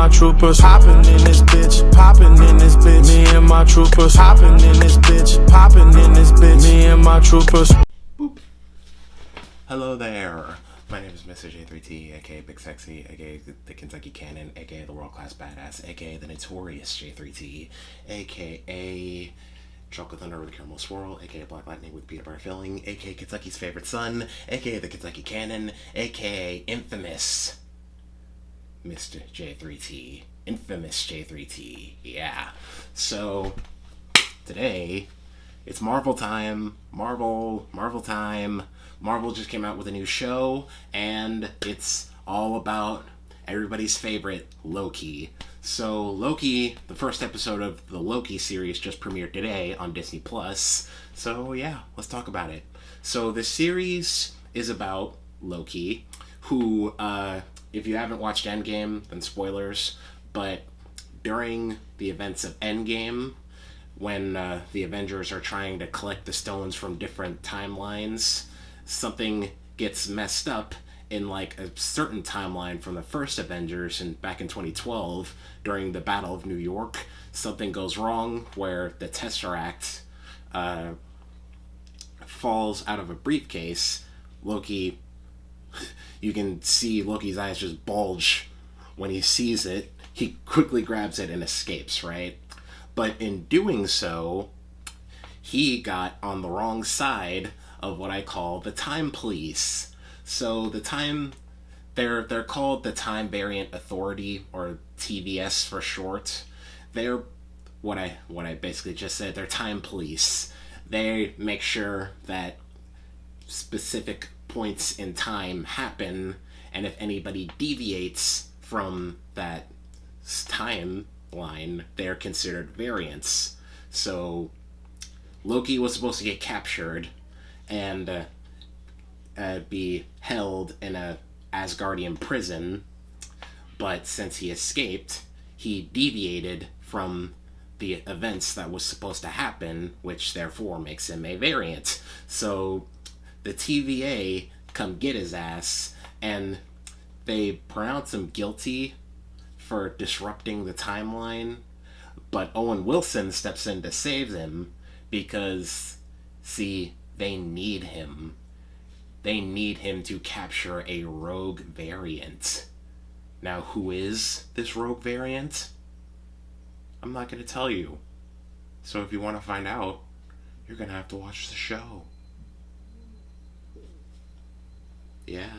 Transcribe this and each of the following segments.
my troopers hopping in this bitch, popping in this bitch. Me and my troopers hopping in this bitch, popping in this bitch. Me and my troopers. Boop. Hello there. My name is Mr. J3T, aka Big Sexy, aka the Kentucky Cannon, aka the World Class Badass, aka the Notorious J3T, aka Chocolate Thunder with Caramel Swirl, aka Black Lightning with Peanut Butter Filling, aka Kentucky's Favorite Son, aka the Kentucky Cannon, aka Infamous Mr. J3T. Infamous J3T. Yeah. So, today, it's Marvel time. Marvel time. Marvel just came out with a new show, and it's all about everybody's favorite, Loki. So, Loki, the first episode of the Loki series just premiered today on Disney+. So, yeah, let's talk about it. So, the series is about Loki, who, if you haven't watched Endgame, then spoilers, but during the events of Endgame, when the Avengers are trying to collect the stones from different timelines, something gets messed up in like a certain timeline from the first Avengers and back in 2012 during the Battle of New York. Something goes wrong where the Tesseract falls out of a briefcase. Loki, you can see Loki's eyes just bulge when he sees it. He quickly grabs it and escapes, right? But in doing so, he got on the wrong side of what I call the Time Police. So they're called the Time Variant Authority, or TVS for short. They're what I basically just said. They're Time Police. They make sure that specific points in time happen, and if anybody deviates from that timeline, they're considered variants. So Loki was supposed to get captured and be held in a Asgardian prison, but since he escaped, he deviated from the events that was supposed to happen, which therefore makes him a variant. So the TVA come get his ass, and they pronounce him guilty for disrupting the timeline, but Owen Wilson steps in to save him because, see, they need him. They need him to capture a rogue variant. Now, who is this rogue variant? I'm not going to tell you. So if you want to find out, you're going to have to watch the show. Yeah.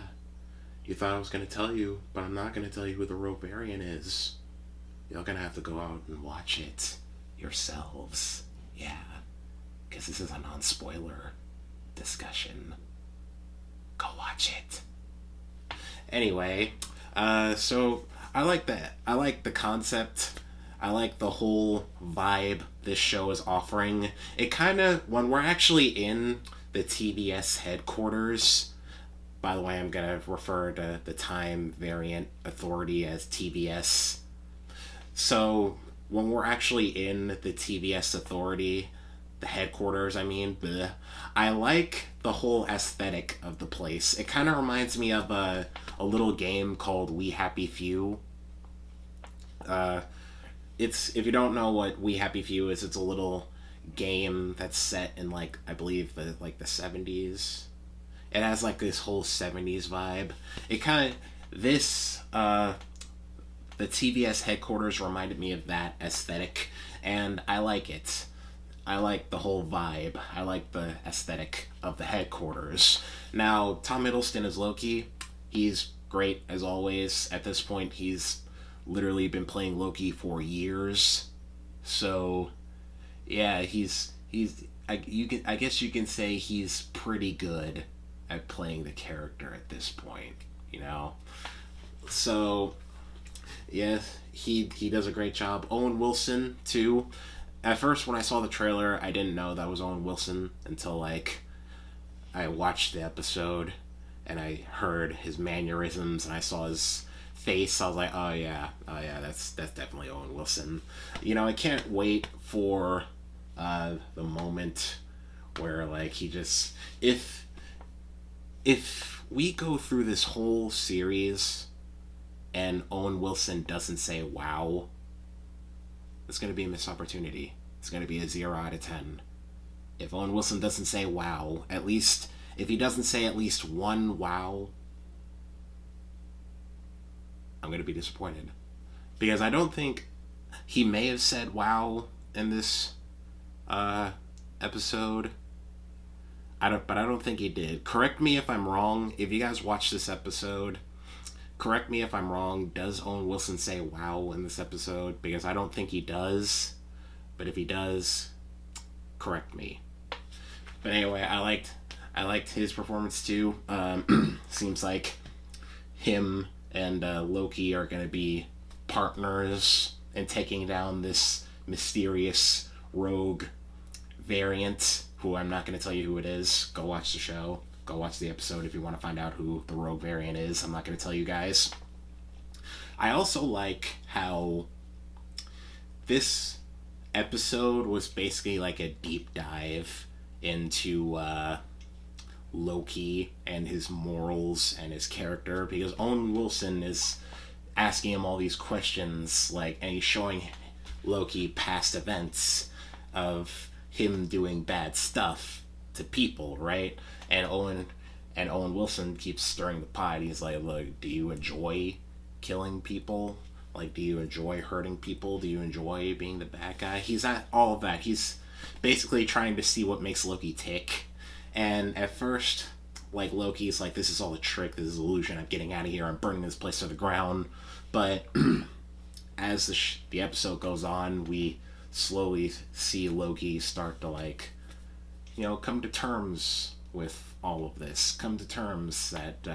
You thought I was going to tell you, but I'm not going to tell you who the rogue variant is. You're going to have to go out and watch it yourselves. Yeah. Because this is a non-spoiler discussion. Go watch it. Anyway, so I like that. I like the concept. I like the whole vibe this show is offering. It kind of, when we're actually in the TBS headquarters, by the way, I'm going to refer to the Time Variant Authority as TBS. So when we're actually in the TBS Authority, the headquarters, I like the whole aesthetic of the place. It kind of reminds me of a little game called We Happy Few. If you don't know what We Happy Few is, it's a little game that's set in I believe the 70s. It has this whole 70s vibe. It kind of, the TBS headquarters reminded me of that aesthetic, and I like it. I like the whole vibe. I like the aesthetic of the headquarters. Now, Tom Hiddleston is Loki. He's great as always. At this point, he's literally been playing Loki for years. So, yeah, I guess you can say he's pretty good at playing the character at this point, you know? So, yeah, he does a great job. Owen Wilson, too. At first, when I saw the trailer, I didn't know that was Owen Wilson until, I watched the episode and I heard his mannerisms and I saw his face. I was like, oh yeah, that's definitely Owen Wilson. I can't wait for the moment where, he just... If we go through this whole series and Owen Wilson doesn't say wow, it's going to be a missed opportunity. It's going to be a 0 out of 10. If Owen Wilson doesn't say wow, at least, if he doesn't say at least one wow, I'm going to be disappointed. Because I don't think he may have said wow in this episode. But I don't think he did. Correct me if I'm wrong. If you guys watch this episode, correct me if I'm wrong. Does Owen Wilson say wow in this episode? Because I don't think he does. But if he does, correct me. But anyway, I liked his performance too. Seems like him and Loki are going to be partners in taking down this mysterious rogue variant, who I'm not going to tell you who it is. Go watch the show. Go watch the episode if you want to find out who the rogue variant is. I'm not going to tell you guys. I also like how this episode was basically like a deep dive into Loki and his morals and his character, because Owen Wilson is asking him all these questions, like, and he's showing Loki past events of him doing bad stuff to people, right? And Owen Wilson keeps stirring the pot. He's like, look, do you enjoy killing people? Like, do you enjoy hurting people? Do you enjoy being the bad guy? He's at all of that. He's basically trying to see what makes Loki tick. And at first, like, Loki's like, this is all a trick, this is an illusion, I'm getting out of here, I'm burning this place to the ground. But as the episode goes on, we slowly see Loki start to, like, you know, come to terms with all of this. Come to terms that,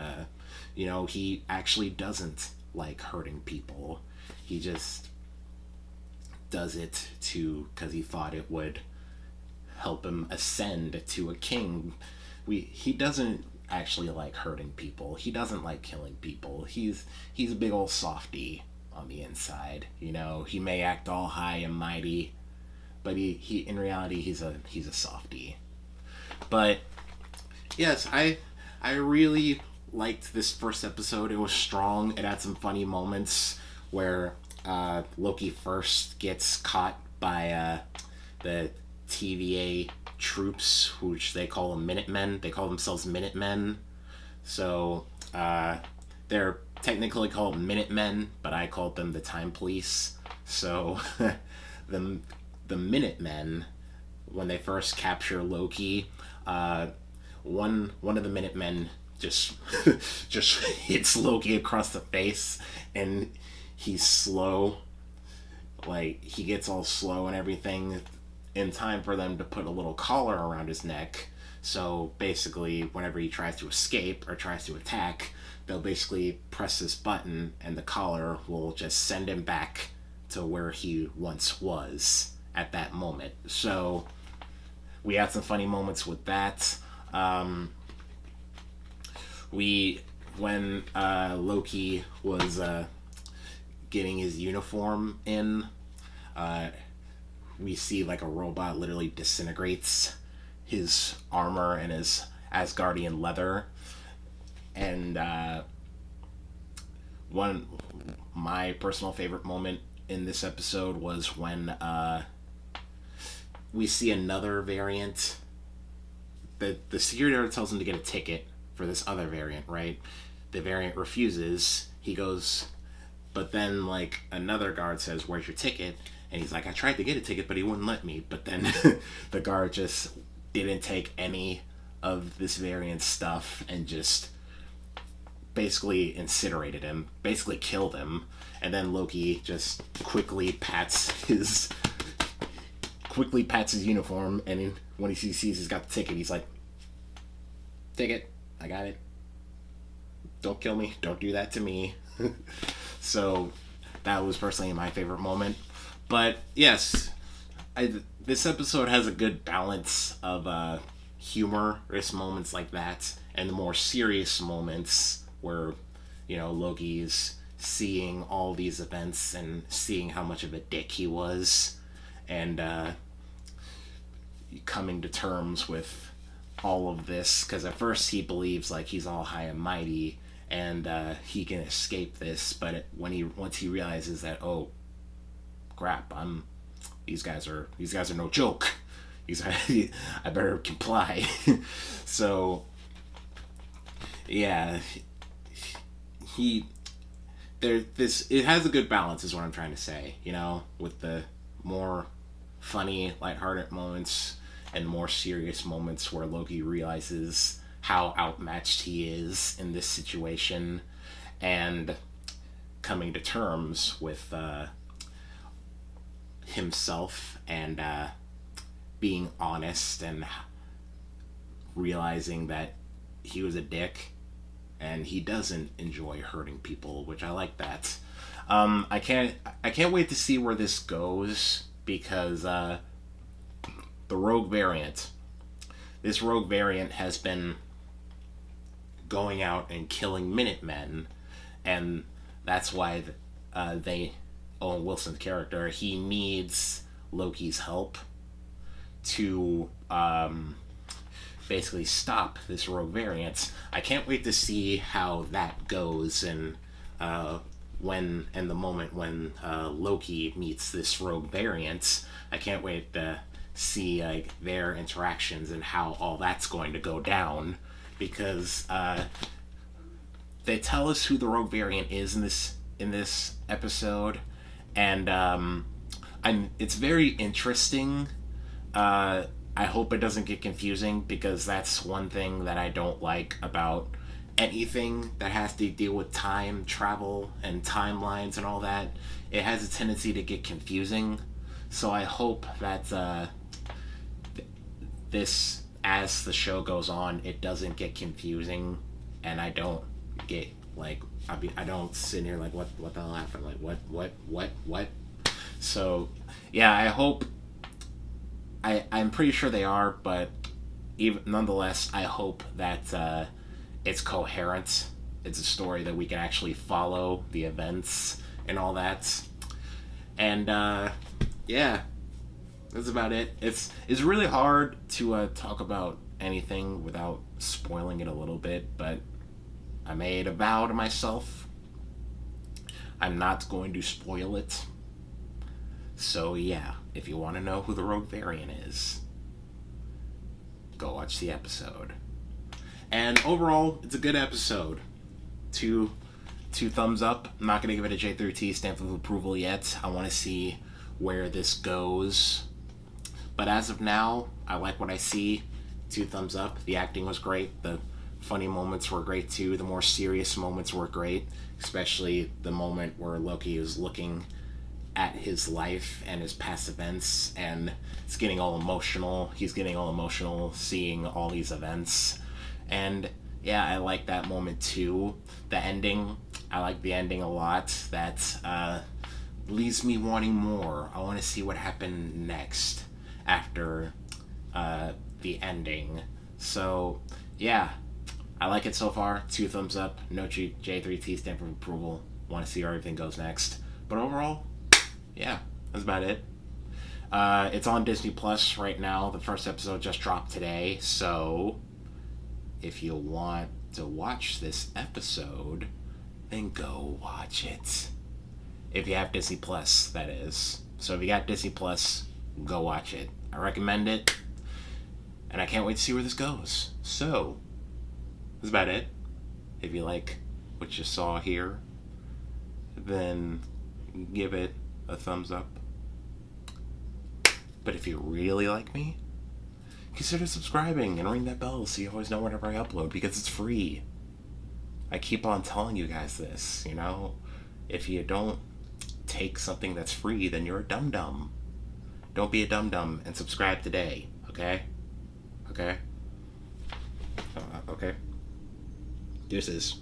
you know, he actually doesn't like hurting people. He just does it because he thought it would help him ascend to a king. He doesn't actually like hurting people. He doesn't like killing people. He's a big old softy on the inside. You know, he may act all high and mighty, but he in reality he's a softy. But yes, I really liked this first episode. It was strong. It had some funny moments where Loki first gets caught by the TVA troops, which they call them Minutemen. They call themselves Minutemen. So they're technically called Minutemen, but I called them the Time Police. So the Minutemen, when they first capture Loki, one of the Minutemen just hits Loki across the face, and he's slow. Like, he gets all slow and everything in time for them to put a little collar around his neck. So basically, whenever he tries to escape or tries to attack, they'll basically press this button and the collar will just send him back to where he once was at that moment. So we had some funny moments with that. When Loki was getting his uniform in, we see like a robot literally disintegrates his armor and his Asgardian leather. And my personal favorite moment in this episode was when we see another variant. The security guard tells him to get a ticket for this other variant, right? The variant refuses. He goes, but then, like, another guard says, where's your ticket? And he's like, I tried to get a ticket, but he wouldn't let me. But then the guard just didn't take any of this variant stuff and just basically incinerated him, basically killed him. And then Loki just quickly pats his uniform, and when he sees he's got the ticket, he's like, ticket, I got it. Don't kill me. Don't do that to me. So that was personally my favorite moment. But yes, this episode has a good balance of humorous moments like that and the more serious moments where, you know, Loki's seeing all these events and seeing how much of a dick he was, and coming to terms with all of this, because at first he believes like he's all high and mighty, and he can escape this. But once he realizes that, oh crap, these guys are no joke. I better comply. So yeah, it has a good balance, is what I'm trying to say, with the more funny, lighthearted moments and more serious moments where Loki realizes how outmatched he is in this situation, and coming to terms with himself, and being honest, and realizing that he was a dick and he doesn't enjoy hurting people, which I like that. I can't wait to see where this goes, because the rogue variant, this rogue variant has been going out and killing Minutemen, and that's why Owen Wilson's character, he needs Loki's help to basically stop this rogue variant. I can't wait to see how that goes, and the moment when Loki meets this rogue variant. I can't wait to see their interactions and how all that's going to go down, because they tell us who the rogue variant is in this episode, and it's very interesting. I hope it doesn't get confusing, because that's one thing that I don't like about anything that has to deal with time travel and timelines and all that. It has a tendency to get confusing. So I hope that this, as the show goes on, it doesn't get confusing, and I don't get I don't sit here like, what the hell happened? Like, what? So yeah, I hope. I'm pretty sure they are, but nonetheless, I hope that it's coherent. It's a story that we can actually follow the events and all that. And yeah, that's about it. It's really hard to talk about anything without spoiling it a little bit, but I made a vow to myself. I'm not going to spoil it. So yeah, if you want to know who the rogue variant is, go watch the episode. And overall, it's a good episode. Two thumbs up. I'm not going to give it a J3T stamp of approval yet. I want to see where this goes. But as of now, I like what I see. 2 thumbs up. The acting was great. The funny moments were great too. The more serious moments were great. Especially the moment where Loki is looking at his life and his past events, and it's getting all emotional. He's getting all emotional seeing all these events. And yeah, I like that moment too. The ending, I like the ending a lot. That leaves me wanting more. I want to see what happened next after the ending. So yeah, I like it so far. 2 thumbs up. No J3T stamp of approval. Want to see where everything goes next. But overall, yeah, that's about it. It's on Disney Plus right now. The first episode just dropped today, so if you want to watch this episode, then go watch it. If you have Disney Plus, that is. So if you got Disney Plus, go watch it. I recommend it, and I can't wait to see where this goes. So that's about it. If you like what you saw here, then give it a thumbs up. But if you really like me, consider subscribing and ring that bell so you always know whenever I upload, because it's free. I keep on telling you guys this, if you don't take something that's free, then you're a dum-dum. Don't be a dum-dum and subscribe today, okay? Okay? Okay. Deuces.